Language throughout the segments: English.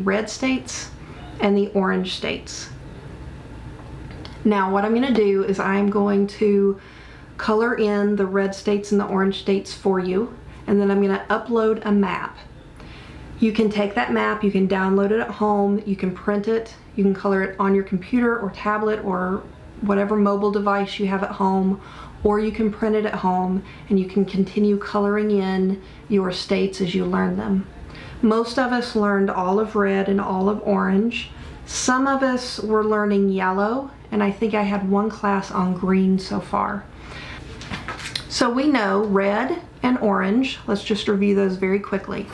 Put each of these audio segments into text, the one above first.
red states and the orange states. Now what I'm going to do is I'm going to color in the red states and the orange states for you, and then I'm going to upload a map. You can take that map, you can download it at home, you can print it, you can color it on your computer or tablet or whatever mobile device you have at home, or you can print it at home and you can continue coloring in your states as you learn them. Most of us learned all of red and all of orange. Some of us were learning yellow, and I think I had one class on green so far. So we know red and orange. Let's just review those very quickly.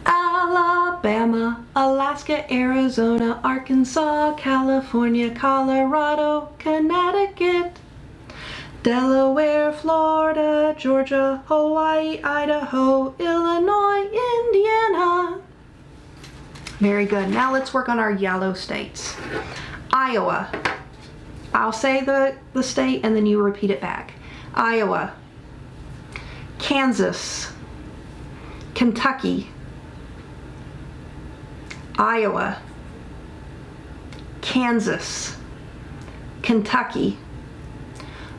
Alabama, Alaska, Arizona, Arkansas, California, Colorado, Connecticut, Delaware, Florida, Georgia, Hawaii, Idaho, Illinois, Indiana. Very good. Now let's work on our yellow states. Iowa. I'll say the state and then you repeat it back. Iowa, Kansas, Kentucky, Iowa, Kansas, Kentucky,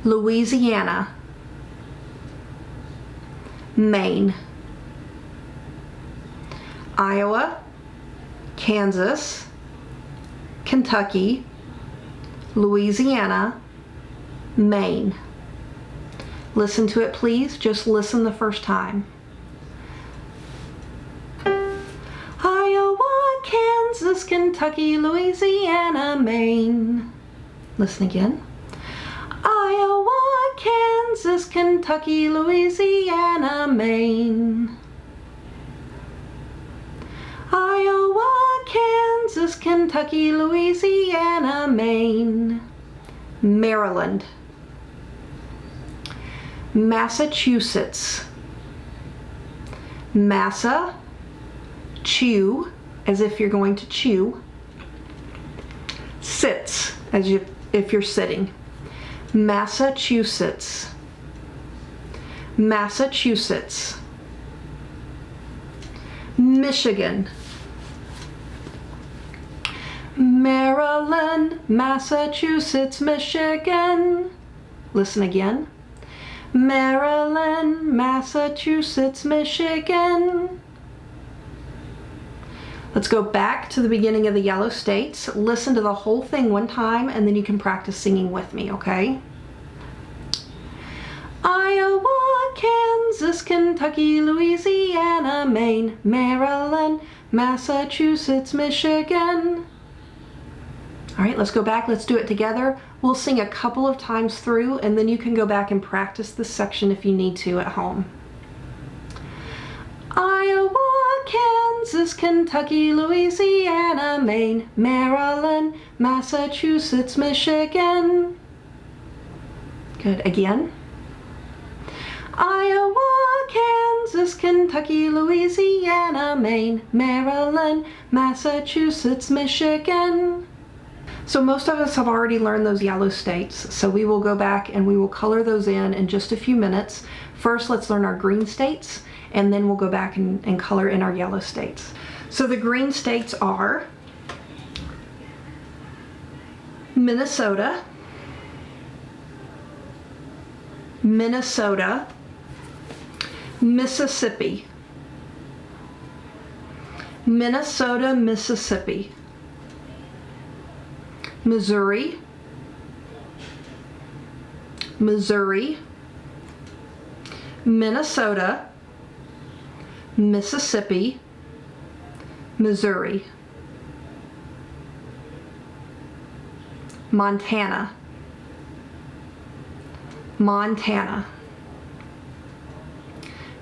Louisiana, Maine. Iowa, Kansas, Kentucky, Louisiana, Maine. Listen to it, please. Just listen the first time. Iowa, Kansas, Kentucky, Louisiana, Maine. Listen again. Iowa, Kansas, Kentucky, Louisiana, Maine. Iowa, Kansas, Kentucky, Louisiana, Maine. Maryland. Massachusetts. Massa, chew, as if you're going to chew. Sits, as if you're sitting. Massachusetts. Massachusetts. Michigan. Maryland, Massachusetts, Michigan. Listen again. Maryland, Massachusetts, Michigan. Let's go back to the beginning of the yellow states. Listen to the whole thing one time and then you can practice singing with me, okay? Iowa, Kansas, Kentucky, Louisiana, Maine, Maryland, Massachusetts, Michigan. All right, let's go back. Let's do it together. We'll sing a couple of times through and then you can go back and practice this section if you need to at home. Iowa, Kansas, Kentucky, Louisiana, Maine, Maryland, Massachusetts, Michigan. Good. Again. Iowa, Kansas, Kentucky, Louisiana, Maine, Maryland, Massachusetts, Michigan. So most of us have already learned those yellow states, so we will go back and we will color those in just a few minutes. First, let's learn our green states, and then we'll go back and color in our yellow states. So the green states are Minnesota, Minnesota, Mississippi, Minnesota, Mississippi, Missouri, Missouri, Minnesota, Mississippi, Missouri, Montana, Montana,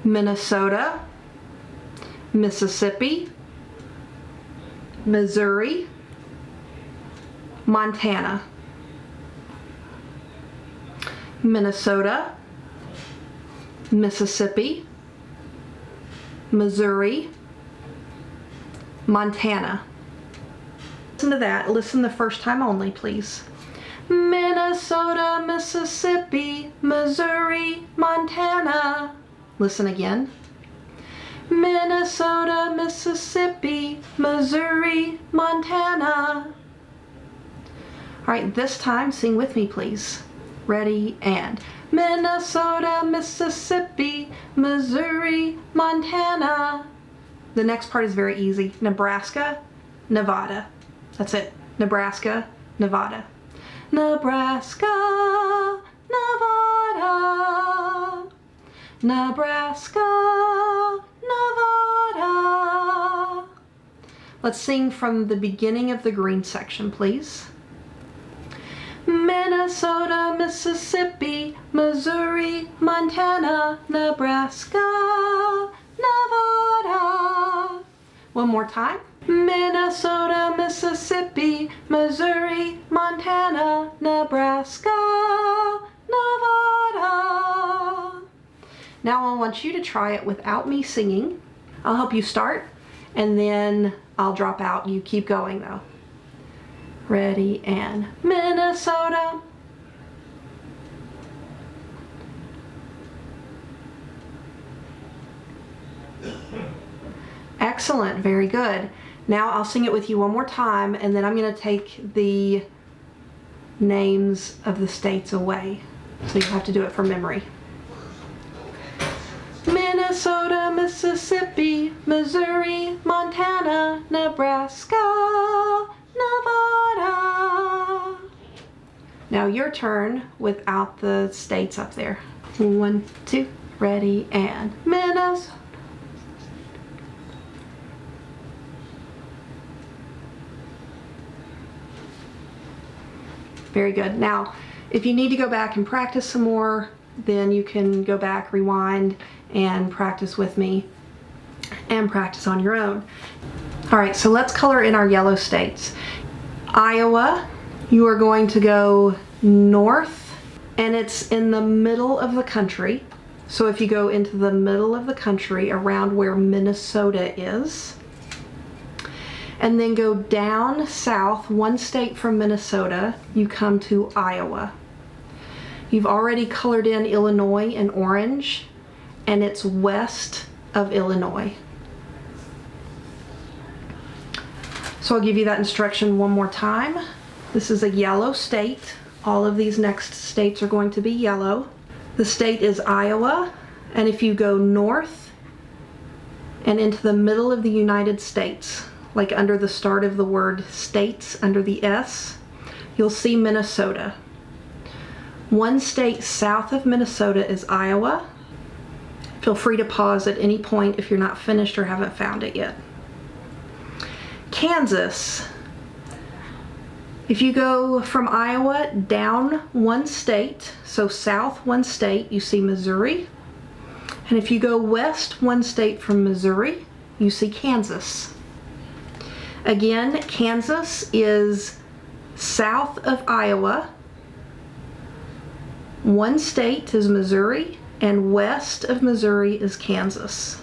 Minnesota, Mississippi, Missouri, Montana, Minnesota, Mississippi, Missouri, Montana. Listen to that. Listen the first time only, please. Minnesota, Mississippi, Missouri, Montana. Listen again. Minnesota, Mississippi, Missouri, Montana. All right, this time sing with me, please. Ready, and Minnesota, Mississippi, Missouri, Montana. The next part is very easy. Nebraska, Nevada. That's it. Nebraska, Nevada. Nebraska, Nevada. Nebraska, Nevada. Let's sing from the beginning of the green section, please. Minnesota, Mississippi, Missouri, Montana, Nebraska, Nevada. One more time. Minnesota, Mississippi, Missouri, Montana, Nebraska, Nevada. Now I want you to try it without me singing. I'll help you start, and then I'll drop out. You keep going though. Ready, and Minnesota. Excellent, very good. Now I'll sing it with you one more time, and then I'm going to take the names of the states away. So you have to do it from memory. Minnesota, Mississippi, Missouri, Montana, Nebraska, Nevada. Now your turn without the states up there. 1, 2, ready, and Minnesota. Very good. Now, if you need to go back and practice some more, then you can go back, rewind, and practice with me and practice on your own. All right, so let's color in our yellow states. Iowa, you are going to go north, and it's in the middle of the country. So if you go into the middle of the country around where Minnesota is, and then go down south, one state from Minnesota, you come to Iowa. You've already colored in Illinois in orange, and it's west of Illinois. So I'll give you that instruction one more time. This is a yellow state. All of these next states are going to be yellow. The state is Iowa, and if you go north and into the middle of the United States, like under the start of the word states, under the S, you'll see Minnesota. One state south of Minnesota is Iowa. Feel free to pause at any point if you're not finished or haven't found it yet. Kansas. If you go from Iowa down one state, so south one state, you see Missouri. And if you go west one state from Missouri, you see Kansas. Again, Kansas is south of Iowa. One state is Missouri, and west of Missouri is Kansas.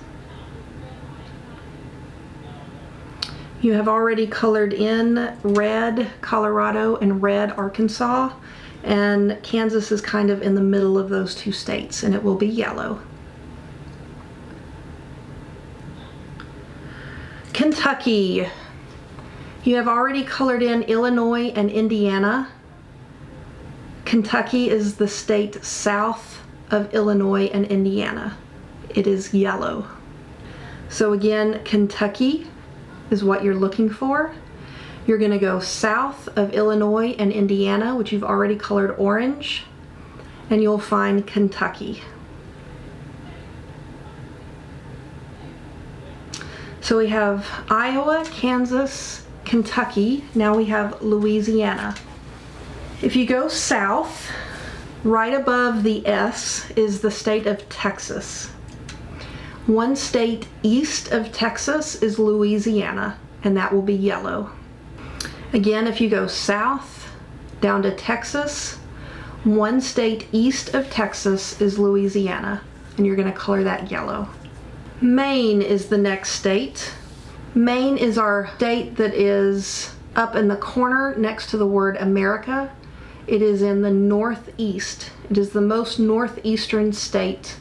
You have already colored in red Colorado and red Arkansas, and Kansas is kind of in the middle of those two states, and it will be yellow. Kentucky. You have already colored in Illinois and Indiana. Kentucky is the state south of Illinois and Indiana. It is yellow. So again, Kentucky is what you're looking for. You're going to go south of Illinois and Indiana, which you've already colored orange, and you'll find Kentucky. So we have Iowa, Kansas, Kentucky. Now we have Louisiana. If you go south, right above the S is the state of Texas. One state east of Texas is Louisiana, and that will be yellow. Again, if you go south down to Texas, one state east of Texas is Louisiana, and you're going to color that yellow. Maine is the next state. Maine is our state that is up in the corner next to the word America. It is in the northeast. It is the most northeastern state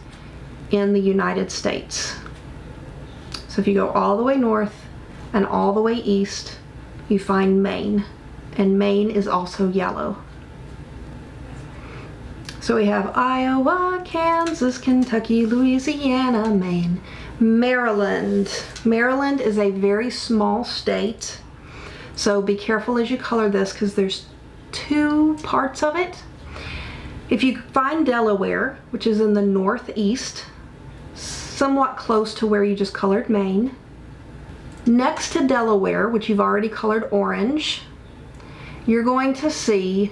in the United States. So if you go all the way north and all the way east, you find Maine, and Maine is also yellow. So we have Iowa, Kansas, Kentucky, Louisiana, Maine, Maryland. Maryland is a very small state, so be careful as you color this because there's two parts of it. If you find Delaware, which is in the northeast, somewhat close to where you just colored Maine, next to Delaware, which you've already colored orange, you're going to see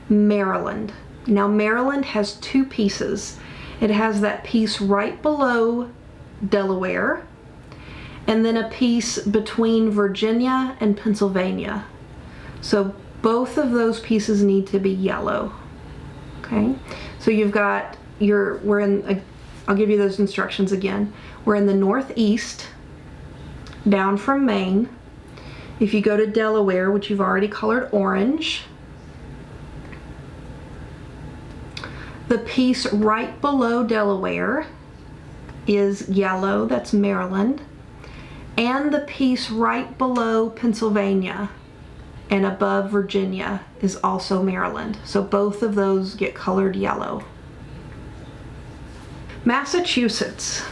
Maryland. Now Maryland has two pieces. It has that piece right below Delaware, and then a piece between Virginia and Pennsylvania. So both of those pieces need to be yellow. Okay, so you've got I'll give you those instructions again. We're in the northeast, down from Maine. If you go to Delaware, which you've already colored orange, the piece right below Delaware is yellow, that's Maryland, and the piece right below Pennsylvania and above Virginia is also Maryland. So both of those get colored yellow. Massachusetts.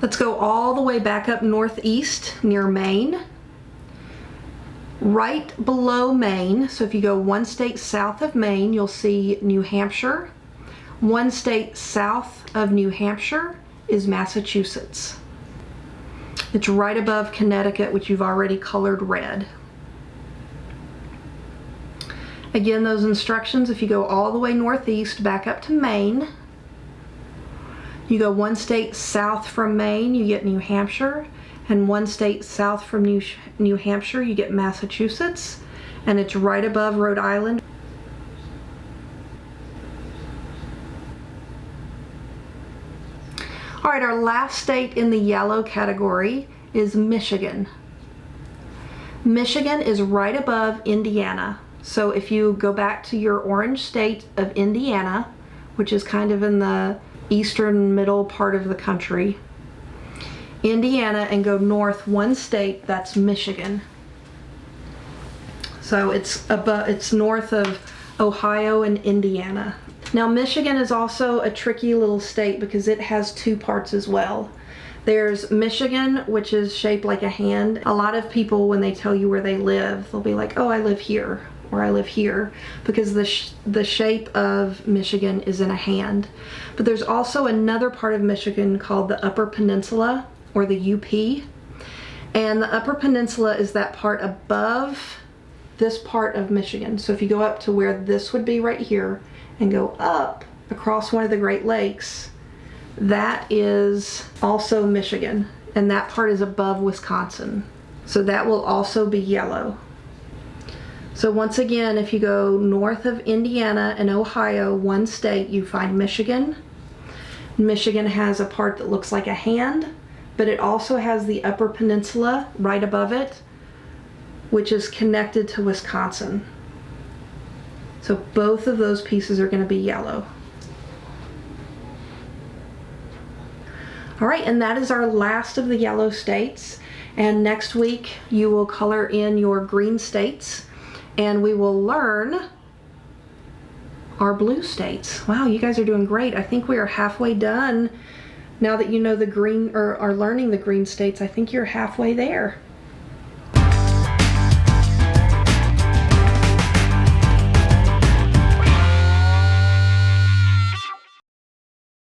Let's go all the way back up northeast near Maine. Right below Maine, so if you go one state south of Maine, you'll see New Hampshire. One state south of New Hampshire is Massachusetts. It's right above Connecticut, which you've already colored red. Again, those instructions, if you go all the way northeast back up to Maine, you go one state south from Maine, you get New Hampshire, and one state south from New Hampshire, you get Massachusetts, and it's right above Rhode Island. All right, our last state in the yellow category is Michigan. Michigan is right above Indiana. So if you go back to your orange state of Indiana, which is kind of in the eastern middle part of the country, Indiana, and go north one state, that's Michigan. So it's north of Ohio and Indiana. Now Michigan is also a tricky little state because it has two parts as well. There's Michigan, which is shaped like a hand. A lot of people, when they tell you where they live, they'll be like, oh, I live here, or I live here, because the shape of Michigan is in a hand. But there's also another part of Michigan called the Upper Peninsula, or the UP. And the Upper Peninsula is that part above this part of Michigan. So if you go up to where this would be right here and go up across one of the Great Lakes, that is also Michigan, and that part is above Wisconsin. So that will also be yellow. So once again, if you go north of Indiana and Ohio, one state, you find Michigan. Michigan has a part that looks like a hand, but it also has the Upper Peninsula right above it, which is connected to Wisconsin. So both of those pieces are going to be yellow. All right, and that is our last of the yellow states. And next week you will color in your green states, and we will learn our blue states. Wow, you guys are doing great. I think we are halfway done. Now that you know the green, or are learning the green states, I think you're halfway there.